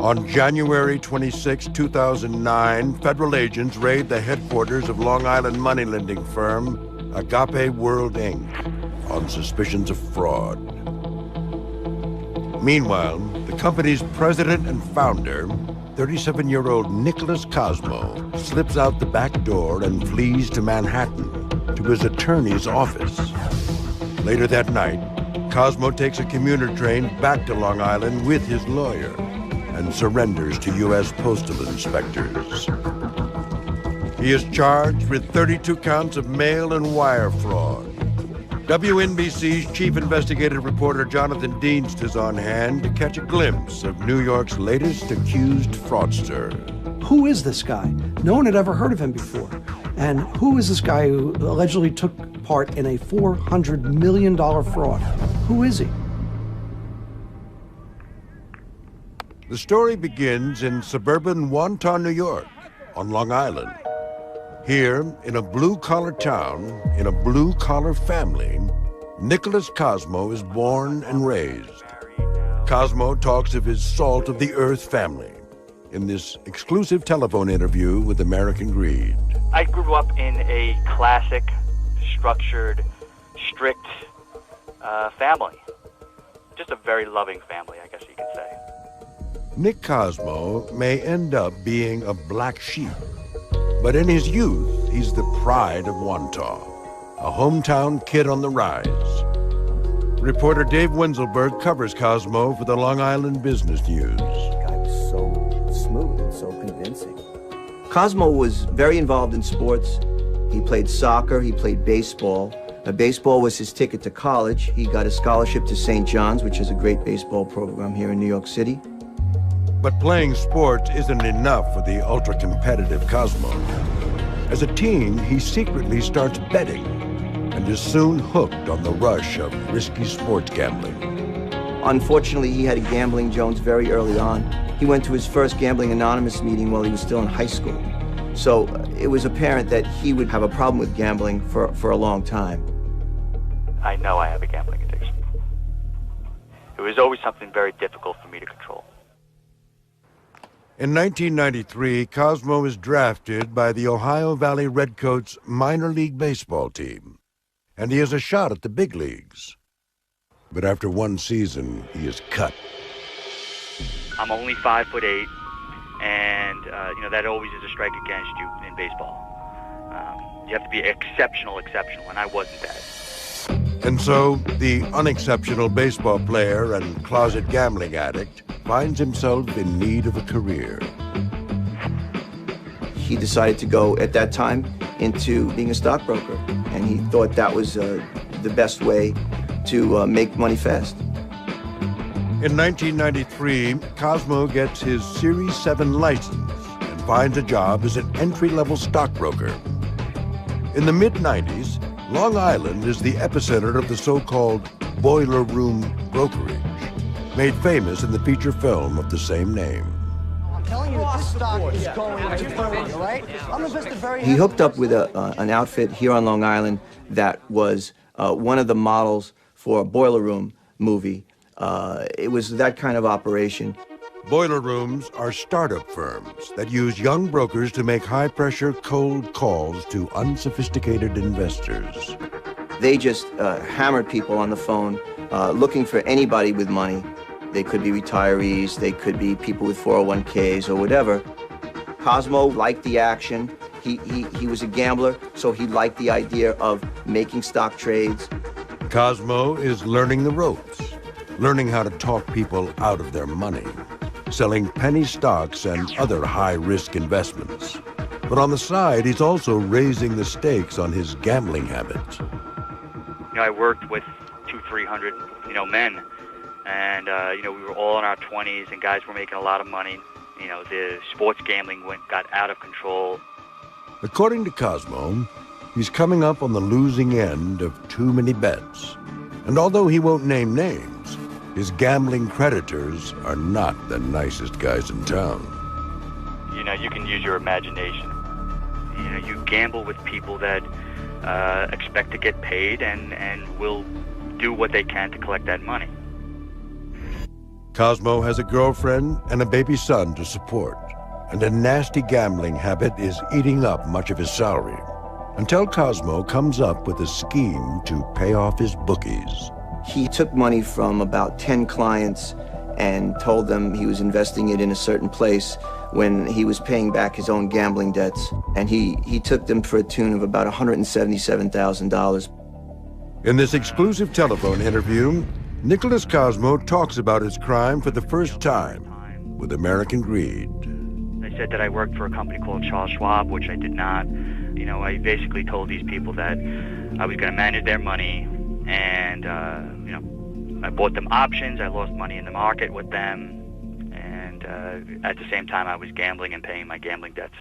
On January 26, 2009, federal agents raid the headquarters of Long Island money-lending firm Agape World, Inc. on suspicions of fraud. Meanwhile, the company's president and founder, 37-year-old Nicholas Cosmo, slips out the back door and flees to Manhattan, to his attorney's office. Later that night, Cosmo takes a commuter train back to Long Island with his lawyer and surrenders to U.S. postal inspectors. He is charged with 32 counts of mail and wire fraud. WNBC's chief investigative reporter Jonathan Dienst is on hand to catch a glimpse of New York's latest accused fraudster. Who is this guy? No one had ever heard of him before. And who is this guy who allegedly took part in a $400 million fraud? Who is he? The story begins in suburban Wantagh, New York, on Long Island. Here, in a blue-collar town, in a blue-collar family, Nicholas Cosmo is born and raised. Cosmo talks of his salt-of-the-earth family in this exclusive telephone interview with American Greed. I grew up in a classic, structured, strict family. Just a very loving family, I guess you could say. Nick Cosmo may end up being a black sheep, but in his youth, he's the pride of Wantagh, a hometown kid on the rise. Reporter Dave Wenzelberg covers Cosmo for the Long Island Business News. The guy was so smooth and so convincing. Cosmo was very involved in sports. He played soccer, he played baseball. Baseball was his ticket to college. He got a scholarship to St. John's, which is a great baseball program here in New York City. But playing sports isn't enough for the ultra-competitive Cosmo. As a teen, he secretly starts betting and is soon hooked on the rush of risky sports gambling. Unfortunately, he had a gambling Jones very early on. He went to his first Gambling Anonymous meeting while he was still in high school. So it was apparent that he would have a problem with gambling for a long time. I know I have a gambling addiction. It was always something very difficult for me to control. In 1993, Cosmo is drafted by the Ohio Valley Redcoats minor league baseball team, and he has a shot at the big leagues. But after one season, he is cut. I'm only 5'8", and that always is a strike against you in baseball. You have to be exceptional, and I wasn't that. And so, the unexceptional baseball player and closet gambling addict finds himself in need of a career. He decided to go, at that time, into being a stockbroker, and he thought that was the best way to make money fast. In 1993, Cosmo gets his Series 7 license and finds a job as an entry-level stockbroker. In the mid-90s, Long Island is the epicenter of the so-called boiler room brokerage, made famous in the feature film of the same name. I'm telling you, this stock is going to burn, right? I'm invested very He hooked up with an outfit here on Long Island that was one of the models for a boiler room movie. It was that kind of operation. Boiler rooms are startup firms that use young brokers to make high-pressure cold calls to unsophisticated investors. They just hammered people on the phone looking for anybody with money. They could be retirees, they could be people with 401ks or whatever. Cosmo liked the action. He was a gambler, so he liked the idea of making stock trades. Cosmo is learning the ropes, learning how to talk people out of their money, selling penny stocks and other high-risk investments. But on the side, he's also raising the stakes on his gambling habits. I worked with 200-300, men, and we were all in our 20s, and guys were making a lot of money. The sports gambling got out of control. According to Cosmo, he's coming up on the losing end of too many bets. And although he won't name names, his gambling creditors are not the nicest guys in town. You can use your imagination. You gamble with people that expect to get paid and will do what they can to collect that money. Cosmo has a girlfriend and a baby son to support, and a nasty gambling habit is eating up much of his salary, until Cosmo comes up with a scheme to pay off his bookies. He took money from about 10 clients and told them he was investing it in a certain place when he was paying back his own gambling debts. And he took them for a tune of about $177,000. In this exclusive telephone interview, Nicholas Cosmo talks about his crime for the first time with American greed. I said that I worked for a company called Charles Schwab, which I did not. You know, I basically told these people that I was going to manage their money, and, you know, I bought them options. I lost money in the market with them, and at the same time I was gambling and paying my gambling debts.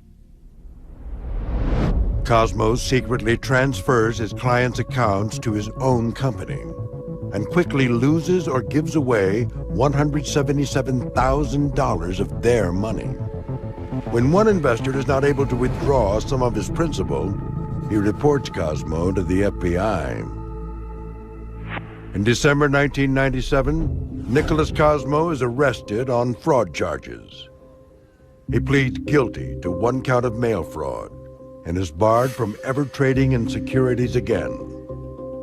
Cosmo secretly transfers his clients' accounts to his own company and quickly loses or gives away $177,000 of their money. When one investor is not able to withdraw some of his principal, he reports Cosmo to the FBI. In December 1997, Nicholas Cosmo is arrested on fraud charges. He pleads guilty to 1 count of mail fraud and is barred from ever trading in securities again.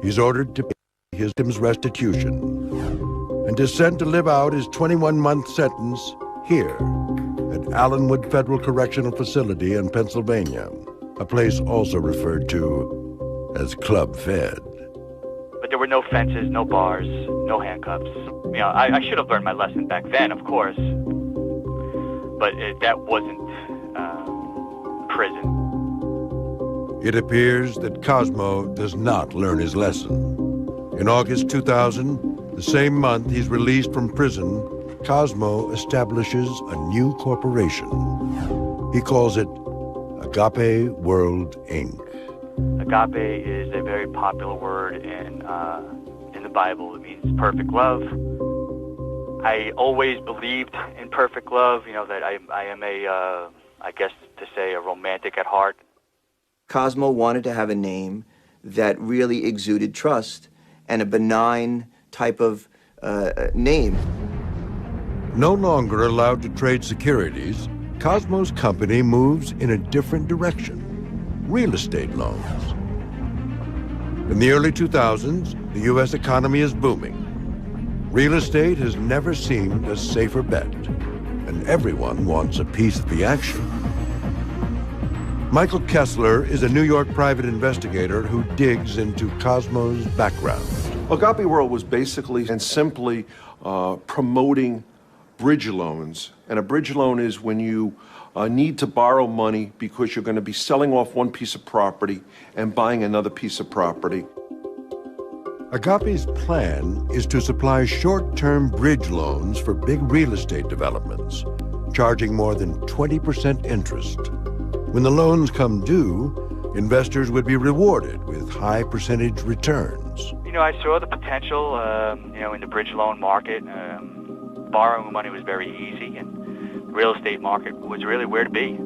He's ordered to pay his victim's restitution and is sent to live out his 21-month sentence here at Allenwood Federal Correctional Facility in Pennsylvania, a place also referred to as Club Fed. But there were no fences, no bars, no handcuffs. You know, I should have learned my lesson back then, of course, but that wasn't prison. It appears that Cosmo does not learn his lesson. In August 2000, the same month he's released from prison, Cosmo establishes a new corporation. He calls it Agape World, Inc. Agape is a very popular word in the Bible. It means perfect love. I always believed in perfect love, you know, that I am I guess to say, a romantic at heart. Cosmo wanted to have a name that really exuded trust and a benign type of name. No longer allowed to trade securities, Cosmo's company moves in a different direction: real estate loans. In the early 2000s, the U.S. economy is booming. Real estate has never seemed a safer bet, and everyone wants a piece of the action. Michael Kessler is a New York private investigator who digs into Cosmo's background. Agape World was basically and simply promoting bridge loans. And a bridge loan is when you need to borrow money because you're going to be selling off one piece of property and buying another piece of property. Agape's plan is to supply short-term bridge loans for big real estate developments, charging more than 20% interest. When the loans come due, investors would be rewarded with high percentage returns. You know, I saw the potential, you know, in the bridge loan market. Borrowing money was very easy, and the real estate market was really where to be.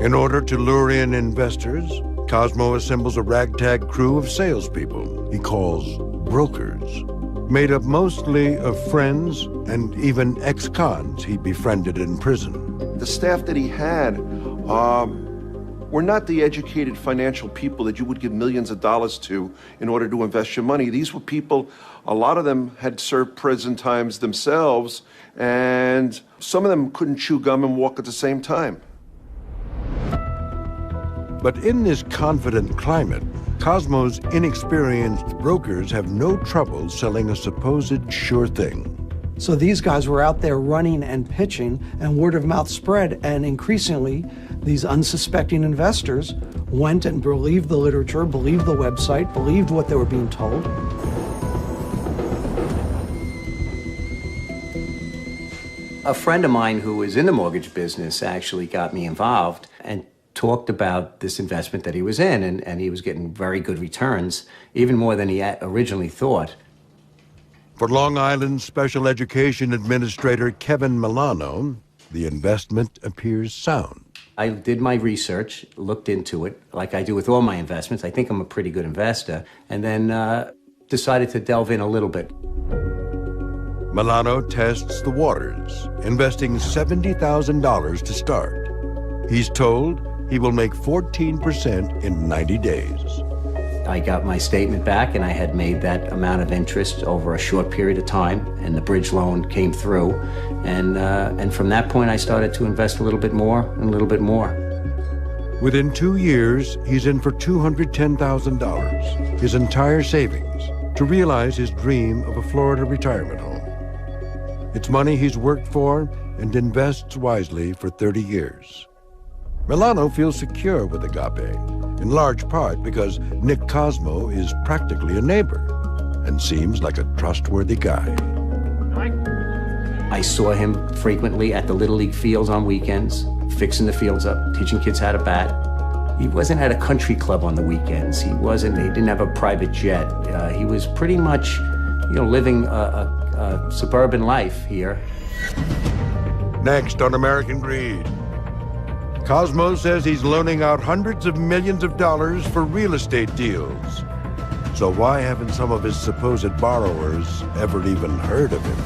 In order to lure in investors, Cosmo assembles a ragtag crew of salespeople he calls brokers, made up mostly of friends and even ex-cons he befriended in prison. The staff that he had were not the educated financial people that you would give millions of dollars to in order to invest your money. These were people, a lot of them had served prison times themselves, and some of them couldn't chew gum and walk at the same time. But in this confident climate, Cosmo's inexperienced brokers have no trouble selling a supposed sure thing. So these guys were out there running and pitching, and word of mouth spread, and increasingly these unsuspecting investors went and believed the literature, believed the website, believed what they were being told. A friend of mine who was in the mortgage business actually got me involved and talked about this investment that he was in, and he was getting very good returns, even more than he originally thought. For Long Island Special Education Administrator Kevin Milano, the investment appears sound. I did my research, looked into it, like I do with all my investments. I think I'm a pretty good investor, and then decided to delve in a little bit. Milano tests the waters, investing $70,000 to start. He's told he will make 14% in 90 days. I got my statement back, and I had made that amount of interest over a short period of time, and the bridge loan came through. And from that point, I started to invest a little bit more and a little bit more. Within 2 years, he's in for $210,000, his entire savings, to realize his dream of a Florida retirement home. It's money he's worked for and invests wisely for 30 years. Milano feels secure with Agape, in large part because Nick Cosmo is practically a neighbor and seems like a trustworthy guy. I saw him frequently at the Little League fields on weekends, fixing the fields up, teaching kids how to bat. He wasn't at a country club on the weekends. He didn't have a private jet. He was pretty much, living a suburban life here. Next on American Greed. Cosmo says he's loaning out hundreds of millions of dollars for real estate deals. So why haven't some of his supposed borrowers ever even heard of him?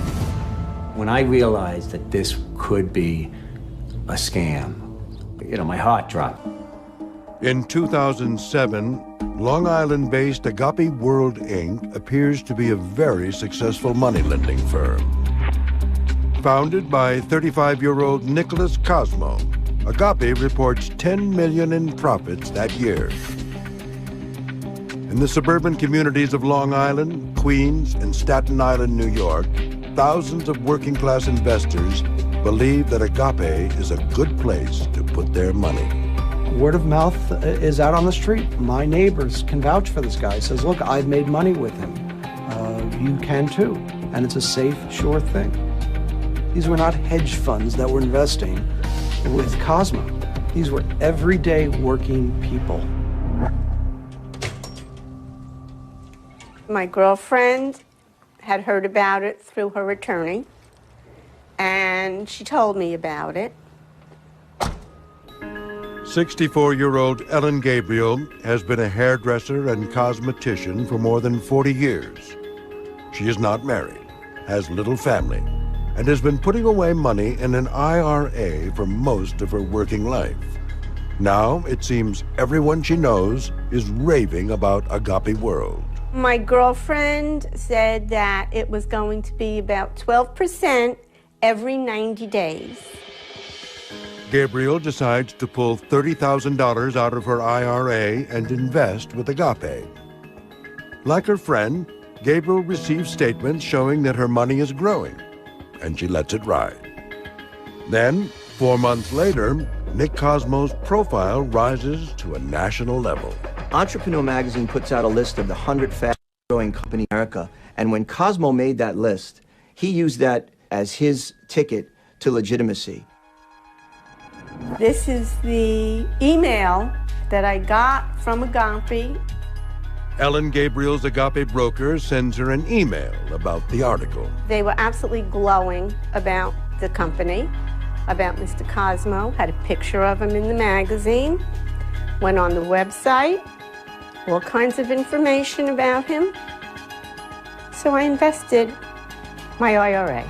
When I realized that this could be a scam, my heart dropped. In 2007, Long Island-based Agape World, Inc. appears to be a very successful money-lending firm. Founded by 35-year-old Nicholas Cosmo, Agape reports $10 million in profits that year. In the suburban communities of Long Island, Queens, and Staten Island, New York, thousands of working-class investors believe that Agape is a good place to put their money. Word of mouth is out on the street. My neighbors can vouch for this guy. He says, look, I've made money with him. You can too. And it's a safe, sure thing. These were not hedge funds that were investing with Cosmo. These were everyday working people. My girlfriend had heard about it through her attorney, and she told me about it. 64-year-old Ellen Gabriel has been a hairdresser and cosmetician for more than 40 years. She is not married, has little family, and has been putting away money in an IRA for most of her working life. Now, it seems everyone she knows is raving about Agape World. My girlfriend said that it was going to be about 12% every 90 days. Gabriel decides to pull $30,000 out of her IRA and invest with Agape. Like her friend, Gabriel receives statements showing that her money is growing, and she lets it ride. Then, 4 months later, Nick Cosmo's profile rises to a national level. Entrepreneur Magazine puts out a list of the 100 fast-growing companies in America, and when Cosmo made that list, he used that as his ticket to legitimacy. This is the email that I got from Agape. Ellen Gabriel's Agape broker sends her an email about the article. They were absolutely glowing about the company, about Mr. Cosmo, had a picture of him in the magazine, went on the website, all kinds of information about him. So I invested my IRA,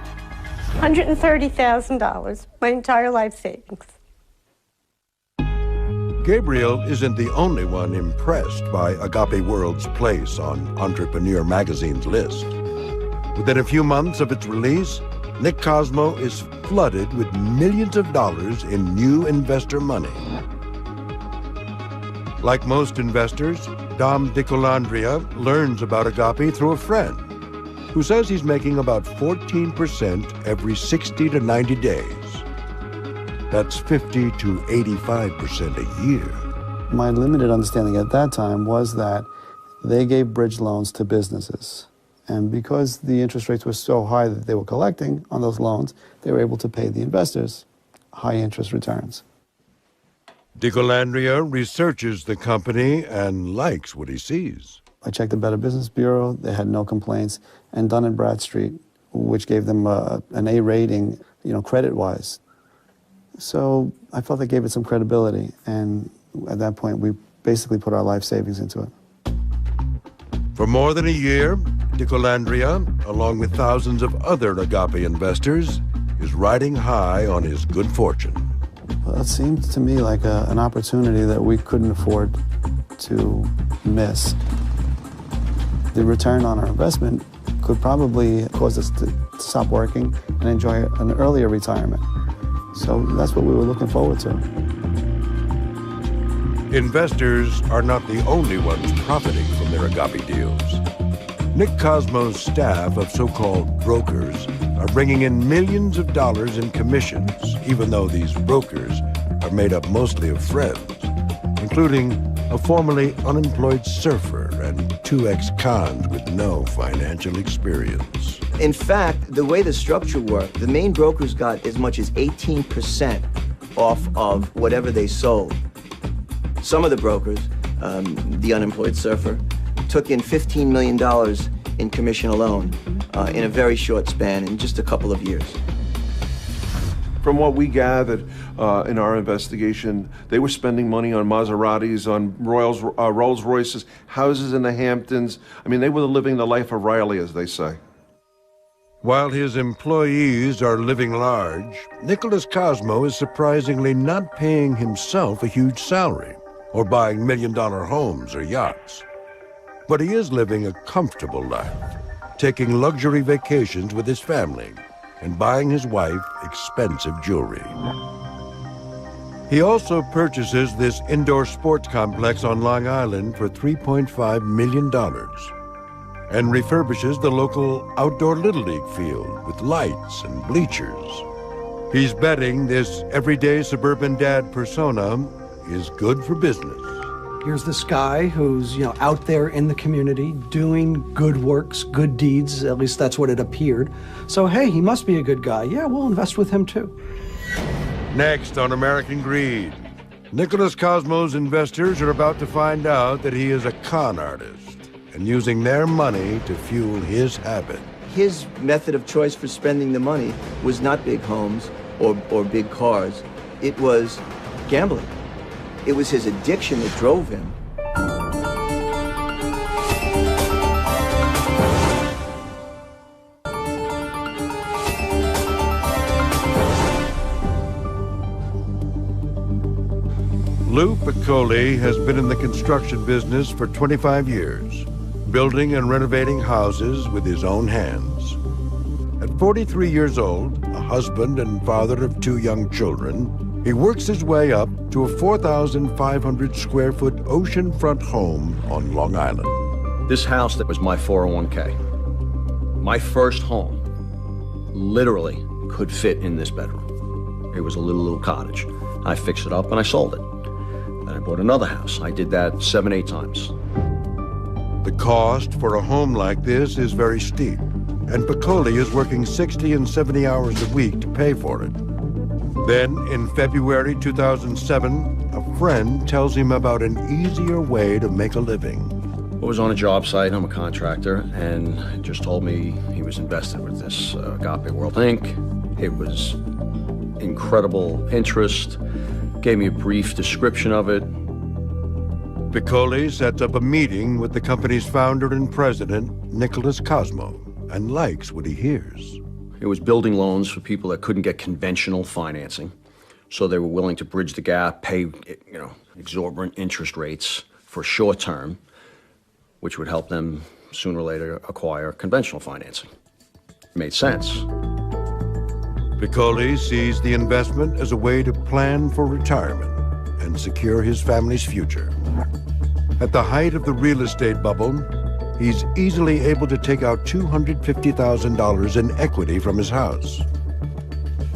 $130,000, my entire life savings. Gabriel isn't the only one impressed by Agape World's place on Entrepreneur Magazine's list. Within a few months of its release, Nick Cosmo is flooded with millions of dollars in new investor money. Like most investors, Dom DiColandria learns about Agape through a friend who says he's making about 14% every 60 to 90 days. That's 50 to 85% a year. My limited understanding at that time was that they gave bridge loans to businesses. And because the interest rates were so high that they were collecting on those loans, they were able to pay the investors high interest returns. DiColandria researches the company and likes what he sees. I checked the Better Business Bureau. They had no complaints. And Dun & Bradstreet, which gave them an A rating, credit-wise. So I felt that gave it some credibility, and at that point, we basically put our life savings into it. For more than a year, DeColandria, along with thousands of other agape investors, is riding high on his good fortune. Well, it seemed to me like an opportunity that we couldn't afford to miss. The return on our investment could probably cause us to stop working and enjoy an earlier retirement. So that's what we were looking forward to. Investors are not the only ones profiting from their agape deals. Nick Cosmo's staff of so-called brokers are bringing in millions of dollars in commissions, even though these brokers are made up mostly of friends, including a formerly unemployed surfer and 2 ex-cons with no financial experience. In fact, the way the structure worked, the main brokers got as much as 18% off of whatever they sold. Some of the brokers, the unemployed surfer, took in $15 million in commission alone in a very short span, in just a couple of years. From what we gathered in our investigation, they were spending money on Maseratis, on Rolls Royces, houses in the Hamptons. I mean, they were living the life of Riley, as they say. While his employees are living large, Nicholas Cosmo is surprisingly not paying himself a huge salary or buying million-dollar homes or yachts. But he is living a comfortable life, taking luxury vacations with his family and buying his wife expensive jewelry. He also purchases this indoor sports complex on Long Island for $3.5 million and refurbishes the local outdoor Little League field with lights and bleachers. He's betting this everyday suburban dad persona is good for business. Here's this guy who's, out there in the community doing good works, good deeds, at least that's what it appeared. So, hey, he must be a good guy. Yeah, we'll invest with him too. Next on American Greed, Nicholas Cosmo's investors are about to find out that he is a con artist and using their money to fuel his habit. His method of choice for spending the money was not big homes or big cars. It was gambling. It was his addiction that drove him. Lou Piccoli has been in the construction business for 25 years, building and renovating houses with his own hands. At 43 years old, a husband and father of 2 young children, he works his way up to a 4,500 square foot oceanfront home on Long Island. This house that was my 401k, my first home, literally could fit in this bedroom. It was a little cottage. I fixed it up and I sold it. Then I bought another house. I did that 7, 8 times. The cost for a home like this is very steep, and Piccoli is working 60 and 70 hours a week to pay for it. Then, in February 2007, a friend tells him about an easier way to make a living. I was on a job site, I'm a contractor, and he just told me he was invested with this Agape World Inc. It was incredible interest, gave me a brief description of it. Piccoli sets up a meeting with the company's founder and president, Nicholas Cosmo, and likes what he hears. It was building loans for people that couldn't get conventional financing, so they were willing to bridge the gap, pay exorbitant interest rates for short term, which would help them sooner or later acquire conventional financing. It made sense. Piccoli sees the investment as a way to plan for retirement and secure his family's future. At the height of the real estate bubble, he's easily able to take out $250,000 in equity from his house.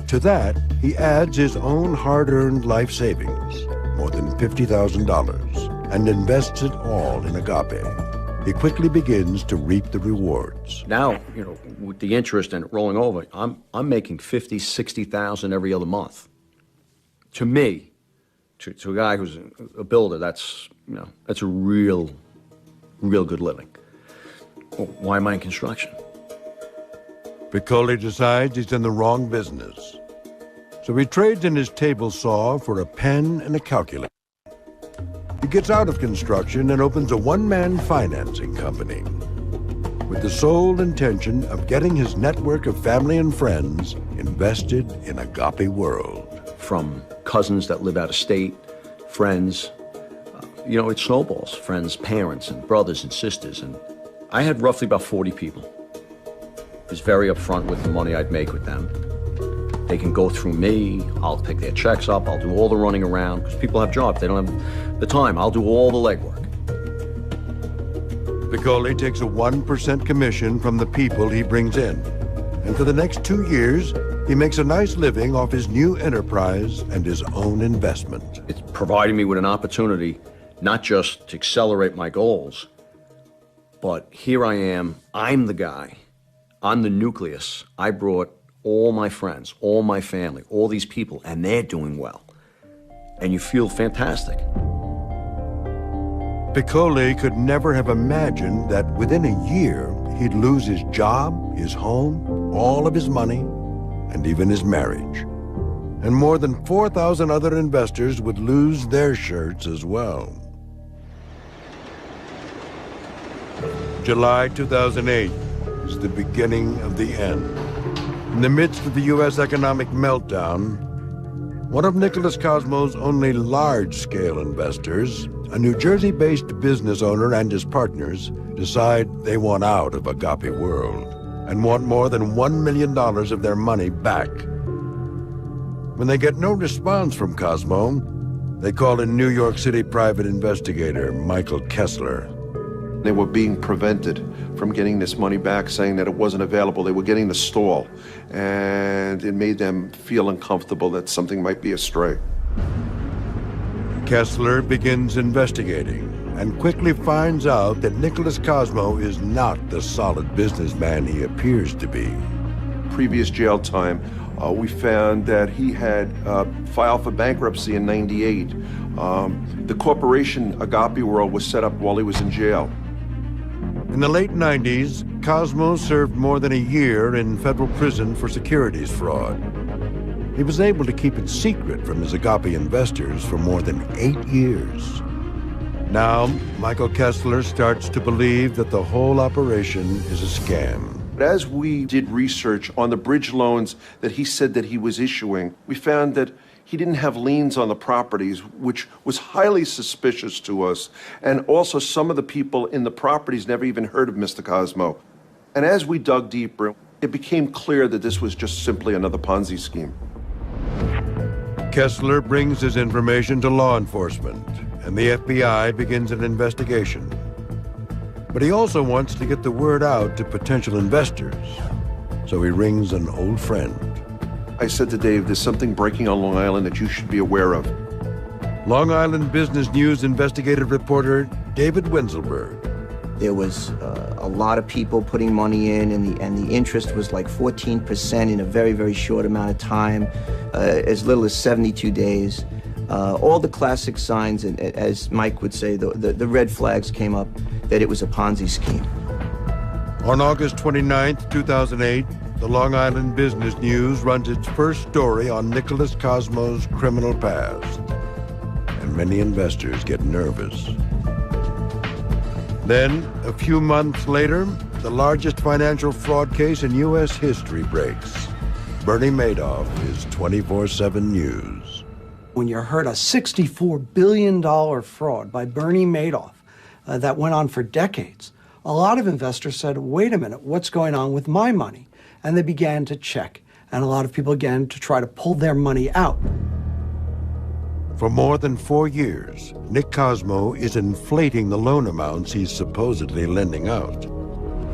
To that, he adds his own hard-earned life savings, more than $50,000, and invests it all in Agape. He quickly begins to reap the rewards. Now, with the interest and rolling over, I'm making $50,000, $60,000 every other month. To me, to a guy who's a builder, that's a real good living. Well, why am I in construction? Piccoli decides he's in the wrong business. So he trades in his table saw for a pen and a calculator. He gets out of construction and opens a one-man financing company. with the sole intention of getting his network of family and friends invested in Agape World. From cousins that live out of state, friends, it snowballs, friends, parents, and brothers and sisters. And I had roughly about 40 people. I was very upfront with the money I'd make with them. They can go through me, I'll pick their checks up, I'll do all the running around, because people have jobs, they don't have the time, I'll do all the legwork. Piccoli takes a 1% commission from the people he brings in. And for the next 2 years, he makes a nice living off his new enterprise and his own investment. It's providing me with an opportunity not just to accelerate my goals, but here I am, I'm the guy, I'm the nucleus. I brought all my friends, all my family, all these people, and they're doing well. And you feel fantastic. Piccoli could never have imagined that within a year, he'd lose his job, his home, all of his money, and even his marriage. And more than 4,000 other investors would lose their shirts as well. July 2008 is the beginning of the end. In the midst of the U.S. economic meltdown, one of Nicholas Cosmo's only large-scale investors, a New Jersey-based business owner and his partners, decide they want out of Agape World and want more than $1 million of their money back. When they get no response from Cosmo, they call in New York City private investigator Michael Kessler. They were being prevented from getting this money back, saying that it wasn't available. They were getting the stall, and it made them feel uncomfortable that something might be astray. Kessler begins investigating and quickly finds out that Nicholas Cosmo is not the solid businessman he appears to be. Previous jail time, we found that he had filed for bankruptcy in '98. The corporation Agape World was set up while he was in jail. In the late 90s, Cosmo served more than a year in federal prison for securities fraud. He was able to keep it secret from his Agape investors for more than 8 years. Now, Michael Kessler starts to believe that the whole operation is a scam. But as we did research on the bridge loans that he said that he was issuing, we found that he didn't have liens on the properties, which was highly suspicious to us. And also, some of the people in the properties never even heard of Mr. Cosmo. And as we dug deeper, it became clear that this was just simply another Ponzi scheme. Kessler brings his information to law enforcement, and the FBI begins an investigation. But he also wants to get the word out to potential investors, so he rings an old friend. I said to Dave, there's something breaking on Long Island that you should be aware of. Long Island Business News investigative reporter David Winselberg. There was a lot of people putting money in, and the interest was like 14% in a very, very short amount of time, as little as 72 days. All the classic signs, and as Mike would say, the red flags came up that it was a Ponzi scheme. On August 29th, 2008, the Long Island Business News runs its first story on Nicholas Cosmo's criminal past, and many investors get nervous. Then, a few months later, the largest financial fraud case in U.S. history breaks. Bernie Madoff is 24/7 News. When you heard a $64 billion fraud by Bernie Madoff that went on for decades, a lot of investors said, wait a minute, what's going on with my money? And they began to check, and a lot of people began to try to pull their money out. For more than 4 years, Nick Cosmo is inflating the loan amounts he's supposedly lending out.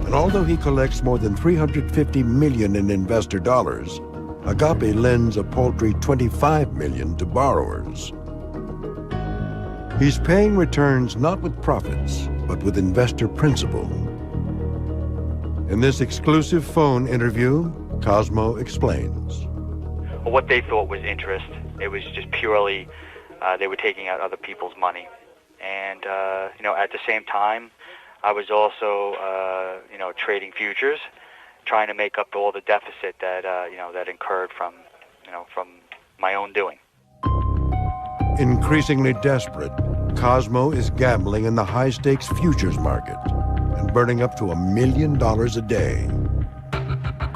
And although he collects more than $350 million in investor dollars, Agape lends a paltry $25 million to borrowers. He's paying returns not with profits, but with investor principal. In this exclusive phone interview, Cosmo explains. What they thought was interest, it was just purely they were taking out other people's money. And, at the same time, I was also, trading futures, trying to make up all the deficit that, that incurred from my own doing. Increasingly desperate, Cosmo is gambling in the high-stakes futures market. and burning up to $1 million a day.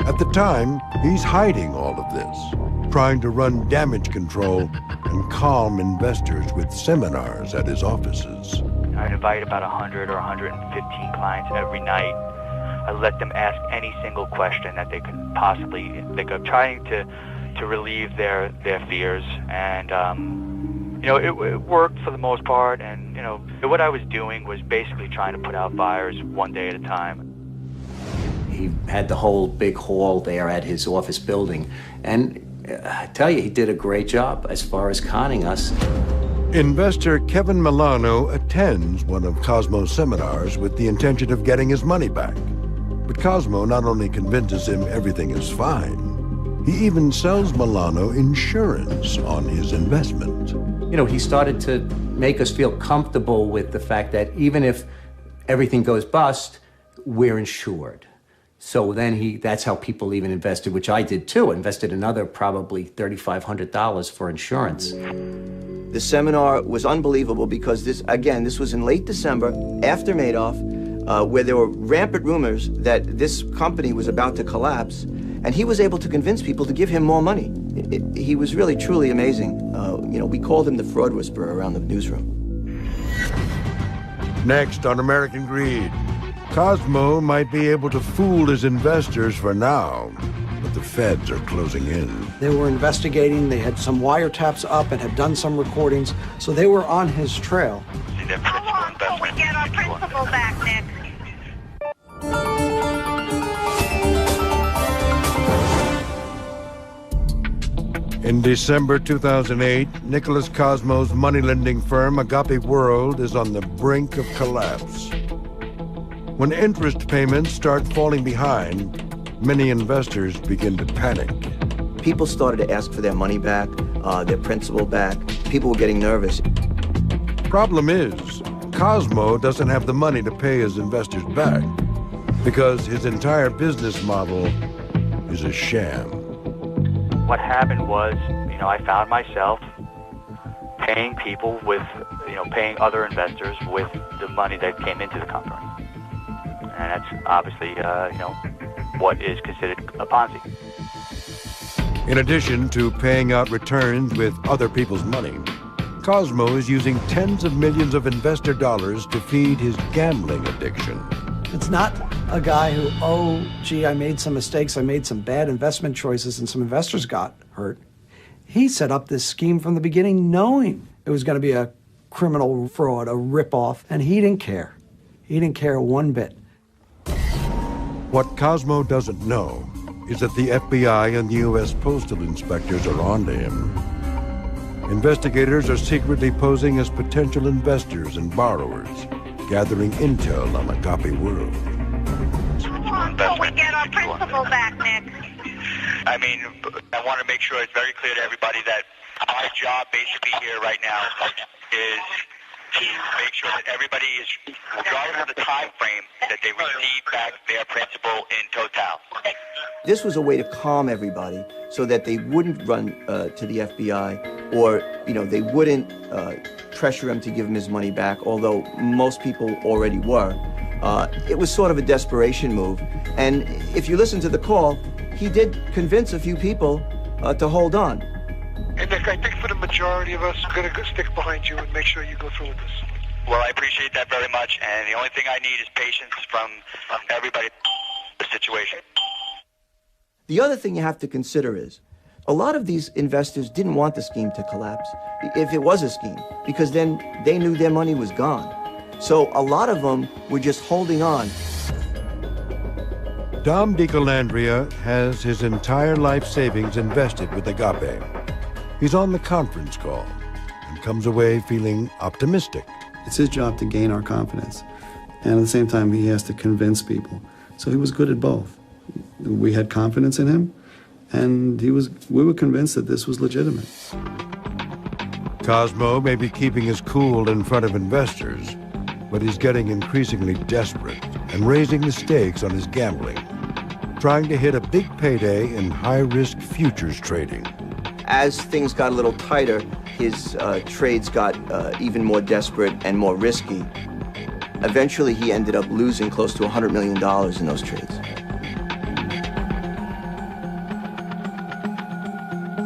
At the time, he's hiding all of this, trying to run damage control and calm investors with seminars at his offices. I invite about 100 or 115 clients every night. I let them ask any single question that they could possibly think of, trying to relieve their fears. And, it worked for the most part. And, what I was doing was basically trying to put out fires one day at a time. He had the whole big hall there at his office building. And I tell you, he did a great job as far as conning us. Investor Kevin Milano attends one of Cosmo's seminars with the intention of getting his money back. But Cosmo not only convinces him everything is fine, he even sells Milano insurance on his investment. He started to make us feel comfortable with the fact that even if everything goes bust, we're insured. So then that's how people even invested, which I did too, invested another probably $3,500 for insurance. The seminar was unbelievable because this was in late December, after Madoff, where there were rampant rumors that this company was about to collapse, and he was able to convince people to give him more money. He was really, truly amazing. We called him the fraud whisperer around the newsroom. Next on American Greed, Cosmo might be able to fool his investors for now, but the feds are closing in. They were investigating, they had some wiretaps up and had done some recordings, so they were on his trail. How long till we get our principal back, Nick? In December 2008, Nicholas Cosmo's money-lending firm, Agape World, is on the brink of collapse. When interest payments start falling behind, many investors begin to panic. People started to ask for their money back, their principal back. People were getting nervous. Problem is, Cosmo doesn't have the money to pay his investors back because his entire business model is a sham. What happened was, I found myself paying people paying other investors with the money that came into the company. And that's obviously, what is considered a Ponzi. In addition to paying out returns with other people's money, Cosmo is using tens of millions of investor dollars to feed his gambling addiction. It's not a guy who, I made some mistakes, I made some bad investment choices, and some investors got hurt. He set up this scheme from the beginning knowing it was going to be a criminal fraud, a ripoff, and he didn't care. He didn't care one bit. What Cosmo doesn't know is that the FBI and the U.S. postal inspectors are onto him. Investigators are secretly posing as potential investors and borrowers, gathering intel on Agape World. How long till we get our principal back, Nick? I want to make sure it's very clear to everybody that my job basically here right now is to make sure that everybody is, regardless of the time frame, that they receive back their principal in total. This was a way to calm everybody so that they wouldn't run to the FBI or, they wouldn't pressure him to give him his money back, although most people already were. It was sort of a desperation move. And if you listen to the call, he did convince a few people to hold on. And Nick, I think for the majority of us, we're going to stick behind you and make sure you go through with this. Well, I appreciate that very much, and the only thing I need is patience from everybody in the situation. The other thing you have to consider is, a lot of these investors didn't want the scheme to collapse, if it was a scheme, because then they knew their money was gone. So a lot of them were just holding on. Dom DeCalandria has his entire life savings invested with Agape. He's on the conference call and comes away feeling optimistic. It's his job to gain our confidence. And at the same time, he has to convince people. So he was good at both. We had confidence in him, and we were convinced that this was legitimate. Cosmo may be keeping his cool in front of investors, but he's getting increasingly desperate and raising the stakes on his gambling, trying to hit a big payday in high-risk futures trading. As things got a little tighter, his trades got even more desperate and more risky. Eventually, he ended up losing close to $100 million in those trades.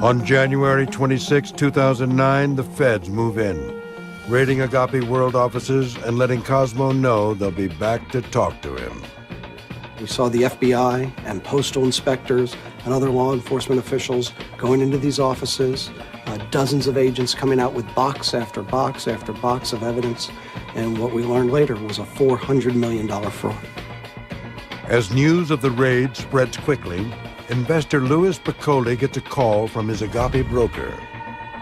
On January 26, 2009, the feds move in, raiding Agape World offices and letting Cosmo know they'll be back to talk to him. We saw the FBI and postal inspectors and other law enforcement officials going into these offices, dozens of agents coming out with box after box after box of evidence, and what we learned later was a $400 million fraud. As news of the raid spreads quickly, investor Louis Piccoli gets a call from his Agape broker.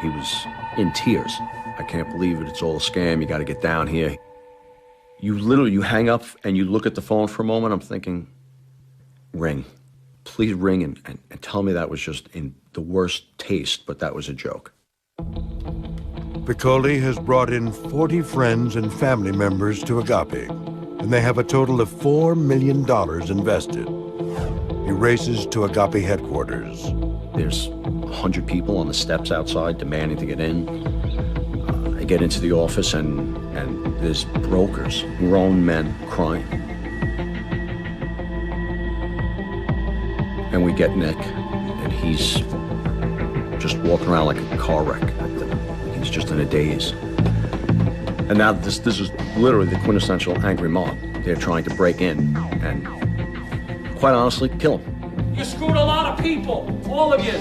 He was in tears. I can't believe it. It's all a scam. You got to get down here. You hang up and you look at the phone for a moment. I'm thinking, ring. Please ring and tell me that was just in the worst taste, but that was a joke. Piccoli has brought in 40 friends and family members to Agape, and they have a total of $4 million invested. He races to Agape headquarters. There's 100 people on the steps outside demanding to get in. I get into the office and there's brokers, grown men crying. And we get Nick, and he's just walking around like a car wreck. He's just in a daze. And now this is literally the quintessential angry mob. They're trying to break in and, quite honestly, kill him. You screwed a lot of people, all of you.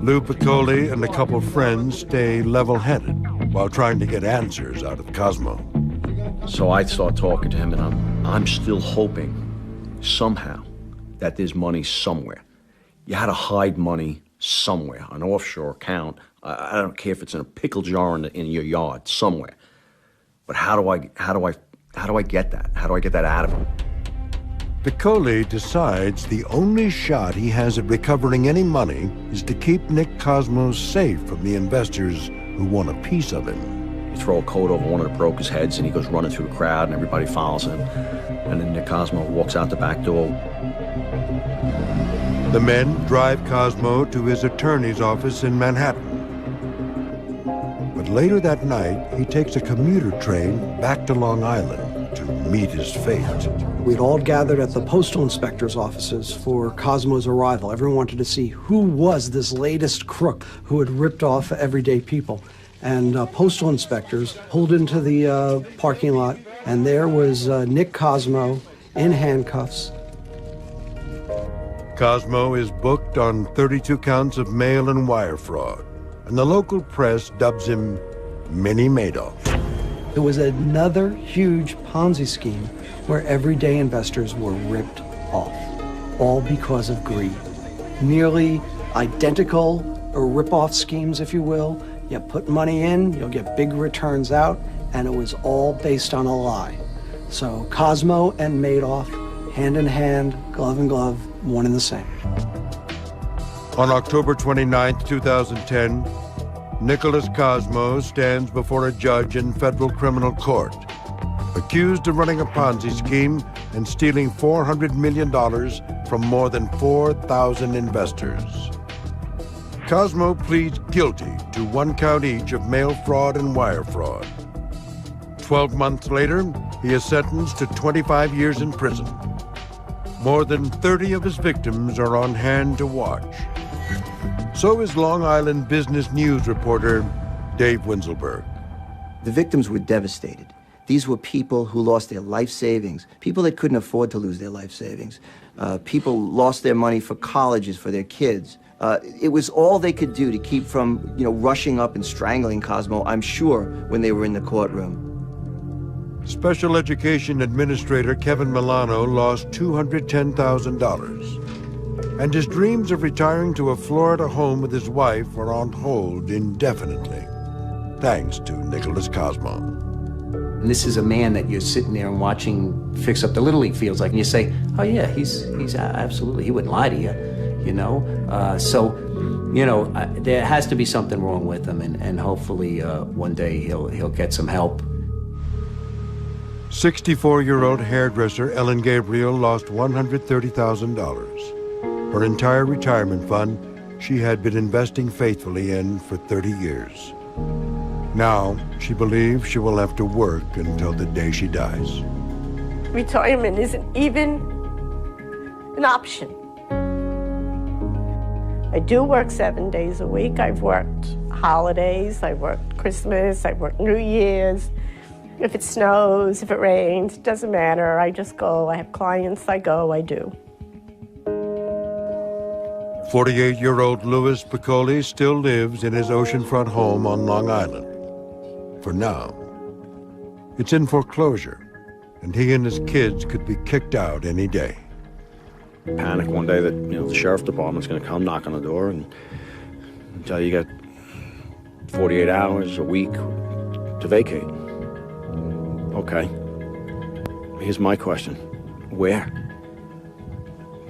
Lou Piccoli and a couple friends stay level-headed while trying to get answers out of Cosmo. So I start talking to him, and I'm still hoping somehow that there's money somewhere. You had to hide money somewhere, an offshore account. I don't care if it's in a pickle jar in your yard somewhere. But how do I get that? How do I get that out of him? Piccoli decides the only shot he has at recovering any money is to keep Nick Cosmo safe from the investors who want a piece of him. You throw a coat over one of the brokers' heads and he goes running through the crowd and everybody follows him. And then Nick Cosmo walks out the back door. The men drive Cosmo to his attorney's office in Manhattan. But later that night, he takes a commuter train back to Long Island to meet his fate. We'd all gathered at the postal inspector's offices for Cosmo's arrival. Everyone wanted to see who was this latest crook who had ripped off everyday people. And postal inspectors pulled into the parking lot, and there was Nick Cosmo in handcuffs. Cosmo is booked on 32 counts of mail and wire fraud, and the local press dubs him mini-Madoff. It was another huge Ponzi scheme where everyday investors were ripped off, all because of greed. Nearly identical rip-off schemes, if you will. You put money in, you'll get big returns out, and it was all based on a lie. So Cosmo and Madoff, hand in hand, glove in glove, one and the same. On October 29, 2010, Nicholas Cosmo stands before a judge in federal criminal court, accused of running a Ponzi scheme and stealing $400 million from more than 4,000 investors. Cosmo pleads guilty to 1 count each of mail fraud and wire fraud. 12 months later, he is sentenced to 25 years in prison. More than 30 of his victims are on hand to watch. So is Long Island Business News reporter Dave Winselberg. The victims were devastated. These were people who lost their life savings, people that couldn't afford to lose their life savings. People lost their money for colleges for their kids. It was all they could do to keep from, rushing up and strangling Cosmo, I'm sure, when they were in the courtroom. Special Education Administrator Kevin Milano lost $210,000. And his dreams of retiring to a Florida home with his wife are on hold indefinitely, thanks to Nicholas Cosmo. And this is a man that you're sitting there and watching fix up the Little League fields, and you say, oh yeah, he's absolutely, he wouldn't lie to you, there has to be something wrong with him, and hopefully one day he'll get some help. 64-year-old hairdresser Ellen Gabriel lost $130,000. Her entire retirement fund she had been investing faithfully in for 30 years. Now, she believes she will have to work until the day she dies. Retirement isn't even an option. I do work 7 days a week. I've worked holidays, I've worked Christmas, I've worked New Year's. If it snows, if it rains, it doesn't matter. I just go. I have clients, I go, I do. 48-year-old Louis Piccoli still lives in his oceanfront home on Long Island. For now, it's in foreclosure, and he and his kids could be kicked out any day. Panic one day that, the sheriff department's going to come knock on the door and tell you got 48 hours, a week to vacate. Okay. Here's my question. Where?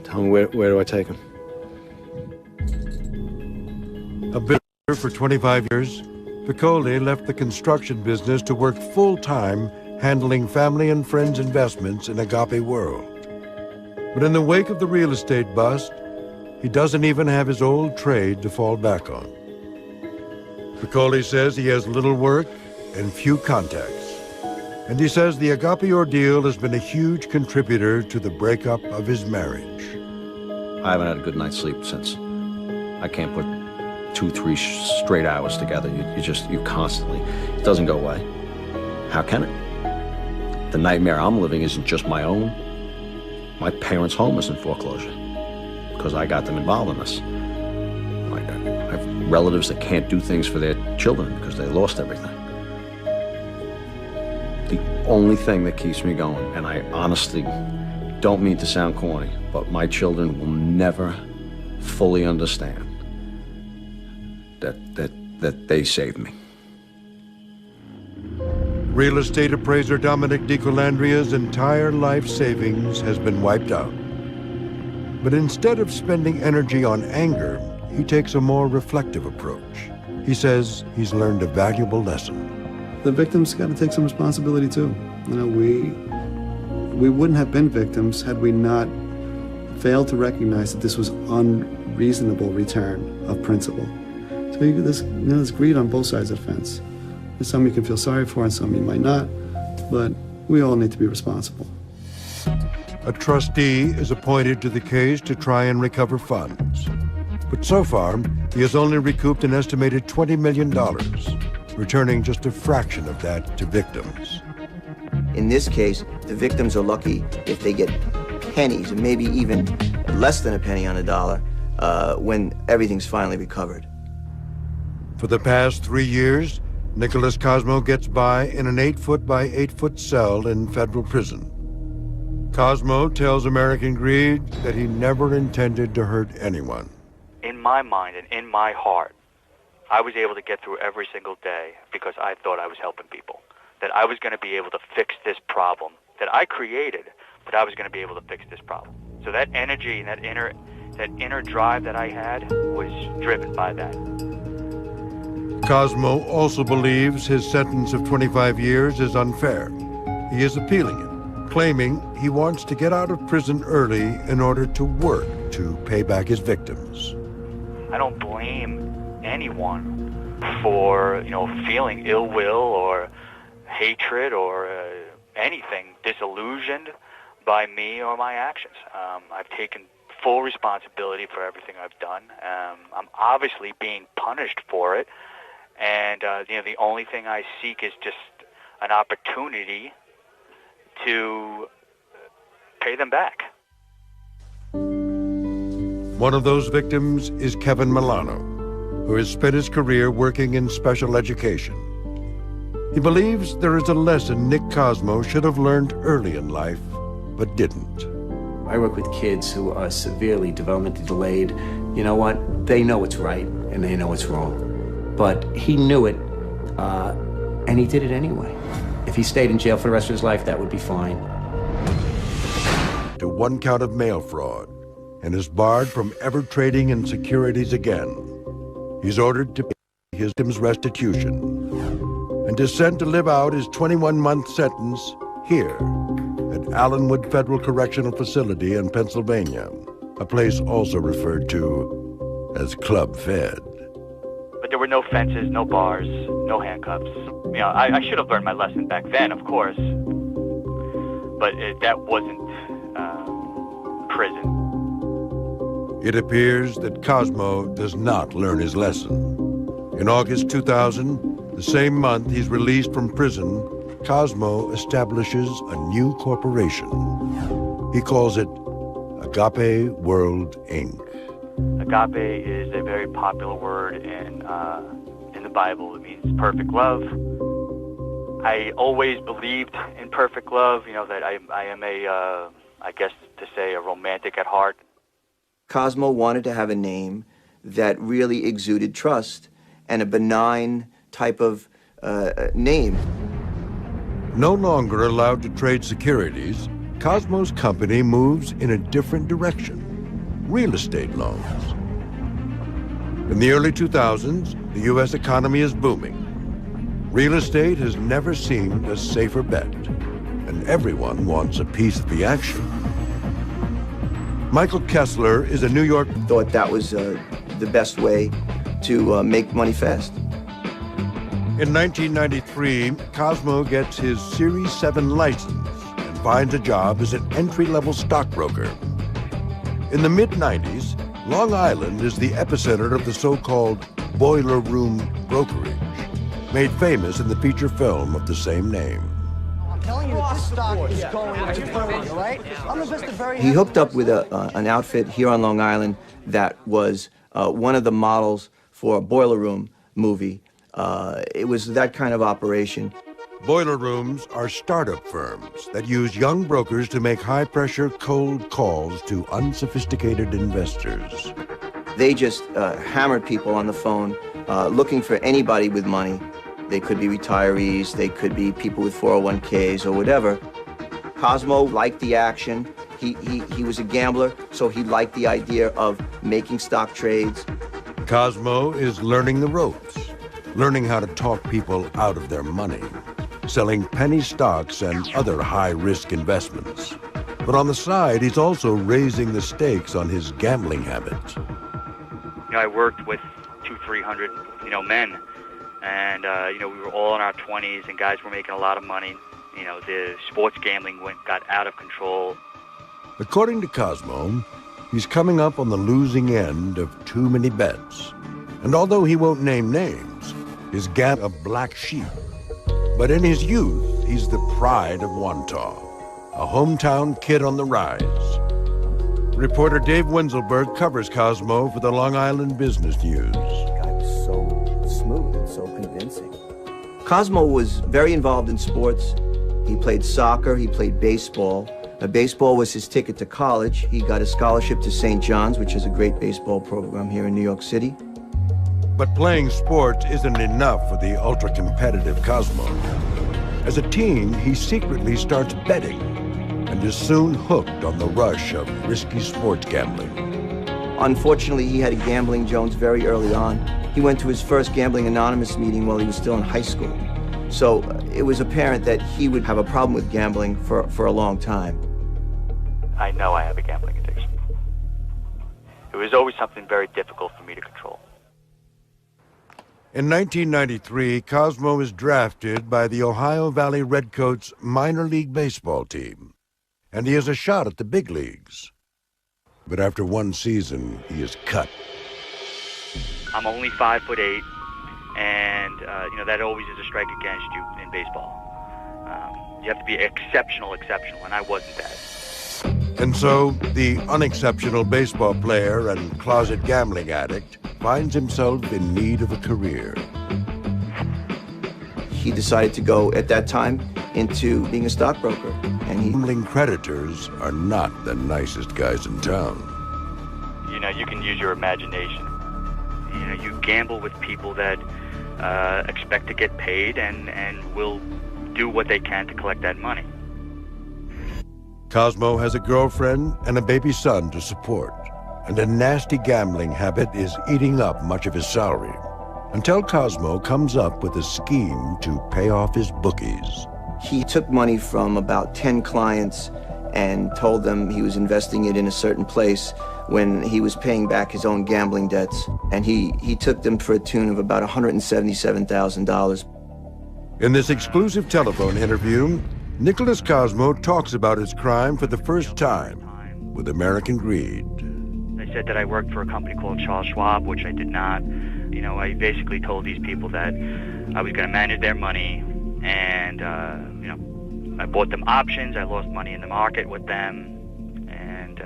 Tell me, where do I take him? A builder for 25 years, Piccoli left the construction business to work full-time handling family and friends' investments in Agape World. But in the wake of the real estate bust, he doesn't even have his old trade to fall back on. Piccoli says he has little work and few contacts. And he says the Agape ordeal has been a huge contributor to the breakup of his marriage. I haven't had a good night's sleep since. I can't put 2-3 straight hours together. You constantly, it doesn't go away. How can it? The nightmare I'm living isn't just my own. My parents' home is in foreclosure because I got them involved in this. I have relatives that can't do things for their children because they lost everything. The only thing that keeps me going, and I honestly don't mean to sound corny, but my children will never fully understand that they saved me. Real estate appraiser Dominic DiColandria's entire life savings has been wiped out. But instead of spending energy on anger, he takes a more reflective approach. He says he's learned a valuable lesson. The victims got to take some responsibility too. We wouldn't have been victims had we not failed to recognize that this was unreasonable return of principal. So there's greed on both sides of the fence. There's some you can feel sorry for and some you might not, but we all need to be responsible. A trustee is appointed to the case to try and recover funds. But so far, he has only recouped an estimated $20 million, returning just a fraction of that to victims. In this case, the victims are lucky if they get pennies, and maybe even less than a penny on a dollar, when everything's finally recovered. For the past 3 years, Nicholas Cosmo gets by in an 8-foot by 8-foot cell in federal prison. Cosmo tells American Greed that he never intended to hurt anyone. In my mind and in my heart, I was able to get through every single day because I thought I was helping people, that I was going to be able to fix this problem that I created, but I was going to be able to fix this problem. So that energy and that inner drive that I had was driven by that. Cosmo also believes his sentence of 25 years is unfair. He is appealing it, claiming he wants to get out of prison early in order to work to pay back his victims. I don't blame anyone for, feeling ill will or hatred or anything, disillusioned by me or my actions. I've taken full responsibility for everything I've done. I'm obviously being punished for it. And, the only thing I seek is just an opportunity to pay them back. One of those victims is Kevin Milano, who has spent his career working in special education. He believes there is a lesson Nick Cosmo should have learned early in life, but didn't. I work with kids who are severely developmentally delayed. You know what? They know what's right and they know what's wrong. But he knew it, and he did it anyway. If he stayed in jail for the rest of his life, that would be fine. To 1 count of mail fraud, and is barred from ever trading in securities again. He's ordered to pay his victim's restitution, and is sent to live out his 21-month sentence here at Allenwood Federal Correctional Facility in Pennsylvania, a place also referred to as Club Fed. But there were no fences, no bars, no handcuffs. You know, I should have learned my lesson back then, of course. But that wasn't prison. It appears that Cosmo does not learn his lesson. In August 2000, the same month he's released from prison, Cosmo establishes a new corporation. He calls it Agape World, Inc. Agape is a very popular word in the Bible. It means perfect love. I always believed in perfect love, you know, that I am I guess to say, a romantic at heart. Cosmo wanted to have a name that really exuded trust and a benign type of name. No longer allowed to trade securities, Cosmo's company moves in a different direction: real estate loans. In the early 2000s, the U.S. economy is booming. Real estate has never seemed a safer bet, and everyone wants a piece of the action. Michael Kessler is a New York... Thought that was the best way to make money fast. In 1993, Cosmo gets his Series 7 license and finds a job as an entry-level stockbroker. In the mid-90s, Long Island is the epicenter of the so-called boiler room brokerage, made famous in the feature film of the same name. I'm telling you that this stock is going to boom, right? I'm invested very... He hooked up with an outfit here on Long Island that was one of the models for a boiler room movie. It was that kind of operation. Boiler rooms are startup firms that use young brokers to make high-pressure cold calls to unsophisticated investors. They just hammered people on the phone looking for anybody with money. They could be retirees, they could be people with 401ks or whatever. Cosmo liked the action. He was a gambler, so he liked the idea of making stock trades. Cosmo is learning the ropes, learning how to talk people out of their money, selling penny stocks and other high-risk investments. But on the side, he's also raising the stakes on his gambling habits. You know, I worked with 200-300, men, and we were all in our 20s, and guys were making a lot of money. You know, the sports gambling got out of control. According to Cosmo, he's coming up on the losing end of too many bets. And although he won't name names, his gang of black sheep. But in his youth, he's the pride of Wantagh, a hometown kid on the rise. Reporter Dave Winselberg covers Cosmo for the Long Island Business News. The guy was so smooth and so convincing. Cosmo was very involved in sports. He played soccer, he played baseball. Baseball was his ticket to college. He got a scholarship to St. John's, which is a great baseball program here in New York City. But playing sports isn't enough for the ultra-competitive Cosmo. As a teen, he secretly starts betting and is soon hooked on the rush of risky sports gambling. Unfortunately, he had a gambling Jones very early on. He went to his first Gambling Anonymous meeting while he was still in high school. So it was apparent that he would have a problem with gambling for a long time. I know I have a gambling addiction. It was always something very difficult for me to control. In 1993, Cosmo is drafted by the Ohio Valley Redcoats minor league baseball team, and he has a shot at the big leagues. But after one season, he is cut. I'm only 5'8", and that always is a strike against you in baseball. You have to be exceptional, and I wasn't that. And so, the unexceptional baseball player and closet gambling addict finds himself in need of a career. He decided to go, at that time, into being a stockbroker. And gambling creditors are not the nicest guys in town. You can use your imagination. You gamble with people that expect to get paid and will do what they can to collect that money. Cosmo has a girlfriend and a baby son to support, and a nasty gambling habit is eating up much of his salary, until Cosmo comes up with a scheme to pay off his bookies. He took money from about 10 clients and told them he was investing it in a certain place when he was paying back his own gambling debts, and he took them for a tune of about $177,000. In this exclusive telephone interview, Nicholas Cosmo talks about his crime for the first time with American Greed. I said that I worked for a company called Charles Schwab, which I did not. You know, I basically told these people that I was going to manage their money, and, you know, I bought them options. I lost money in the market with them, and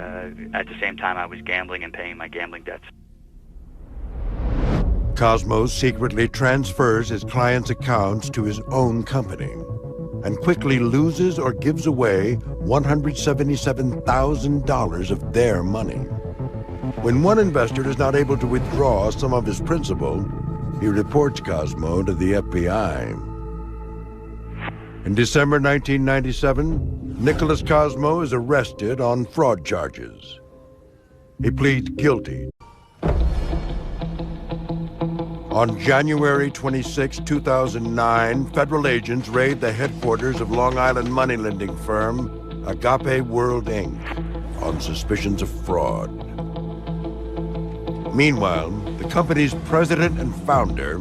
at the same time I was gambling and paying my gambling debts. Cosmo secretly transfers his clients' accounts to his own company and quickly loses or gives away $177,000 of their money. When one investor is not able to withdraw some of his principal, he reports Cosmo to the FBI. In December 1997, Nicholas Cosmo is arrested on fraud charges. He pleads guilty. On January 26, 2009, federal agents raid the headquarters of Long Island money lending firm Agape World Inc. on suspicions of fraud. Meanwhile, the company's president and founder,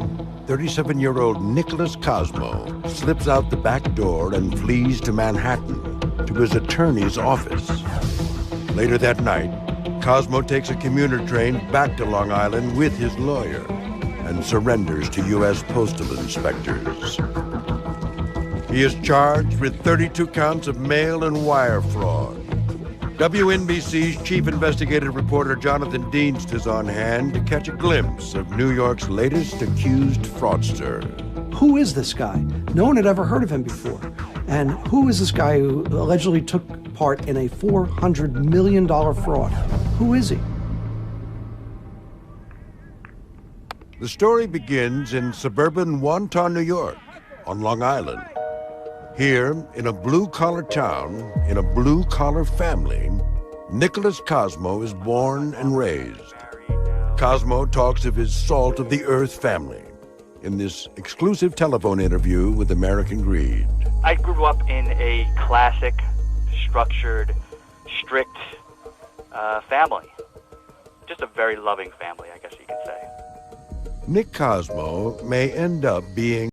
37-year-old Nicholas Cosmo, slips out the back door and flees to Manhattan, to his attorney's office. Later that night, Cosmo takes a commuter train back to Long Island with his lawyer and surrenders to U.S. postal inspectors. He is charged with 32 counts of mail and wire fraud. WNBC's chief investigative reporter Jonathan Dienst is on hand to catch a glimpse of New York's latest accused fraudster. Who is this guy? No one had ever heard of him before. And who is this guy who allegedly took part in a $400 million fraud? Who is he? The story begins in suburban Wonton, New York, on Long Island. Here, in a blue-collar town, in a blue-collar family, Nicholas Cosmo is born and raised. Cosmo talks of his salt-of-the-earth family in this exclusive telephone interview with American Greed. I grew up in a classic, structured, strict family. Just a very loving family, I guess you could say. Nick Cosmo may end up being